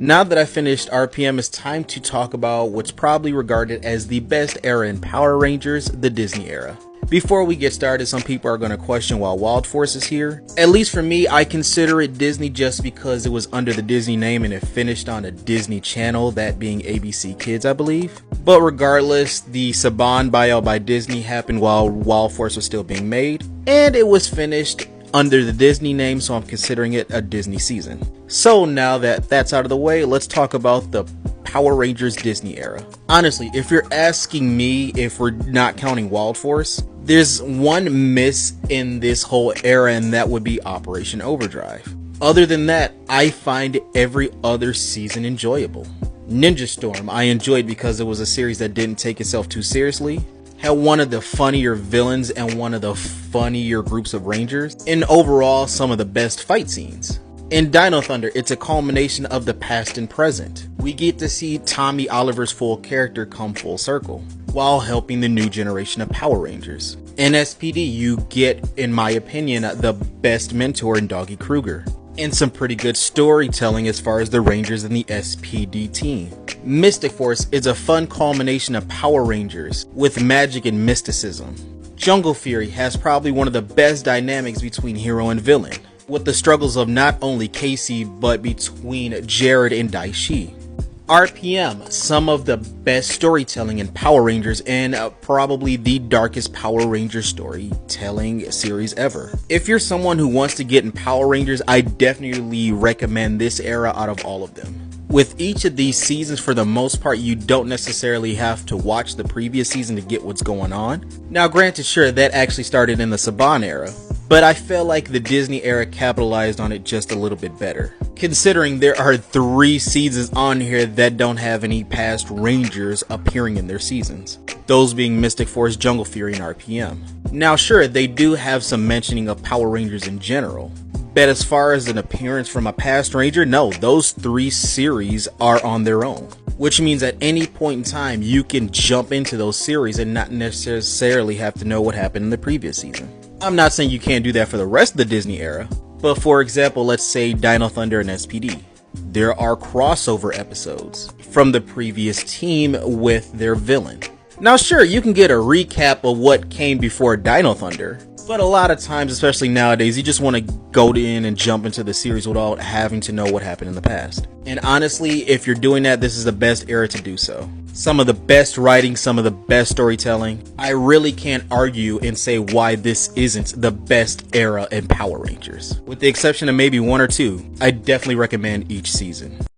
Now that I finished RPM, it's time to talk about what's probably regarded as the best era in Power Rangers, the Disney era. Before we get started, some people are going to question why Wild Force is here. At least for me, I consider it Disney just because it was under the Disney name and it finished on a Disney channel, that being ABC Kids, I believe. But regardless, the Saban buyout by Disney happened while Wild Force was still being made, and it was finished under the Disney name, so I'm considering it a Disney season. So now that that's out of the way, let's talk about the Power Rangers Disney era. Honestly, if you're asking me, if we're not counting Wild Force, there's one miss in this whole era, and that would be Operation Overdrive. Other than that, I find every other season enjoyable. Ninja Storm I enjoyed because it was a series that didn't take itself too seriously, had one of the funnier villains and one of the funnier groups of Rangers, and overall some of the best fight scenes. In Dino Thunder, it's a culmination of the past and present. We get to see Tommy Oliver's full character come full circle, while helping the new generation of Power Rangers. In SPD, you get, in my opinion, the best mentor in Doggy Kruger, and some pretty good storytelling as far as the Rangers and the SPD team. Mystic Force is a fun culmination of Power Rangers with magic and mysticism. Jungle Fury has probably one of the best dynamics between hero and villain, with the struggles of not only Casey but between Jared and Daishi. RPM, some of the best storytelling in Power Rangers and probably the darkest Power Rangers storytelling series ever. If you're someone who wants to get in Power Rangers, I definitely recommend this era out of all of them. With each of these seasons, for the most part, you don't necessarily have to watch the previous season to get what's going on. Now granted, sure, that actually started in the Saban era, but I feel like the Disney era capitalized on it just a little bit better, considering there are 3 seasons on here that don't have any past Rangers appearing in their seasons, those being Mystic Force, Jungle Fury, and RPM. Now sure, they do have some mentioning of Power Rangers in general, but as far as an appearance from a past Ranger, no, those 3 series are on their own, which means at any point in time you can jump into those series and not necessarily have to know what happened in the previous season. I'm not saying you can't do that for the rest of the Disney era, but for example, let's say Dino Thunder and SPD. There are crossover episodes from the previous team with their villain. Now sure, you can get a recap of what came before Dino Thunder, but a lot of times, especially nowadays, you just want to go in and jump into the series without having to know what happened in the past. And honestly, if you're doing that, this is the best era to do so. Some of the best writing, some of the best storytelling. I really can't argue and say why this isn't the best era in Power Rangers. With the exception of maybe 1 or 2, I definitely recommend each season.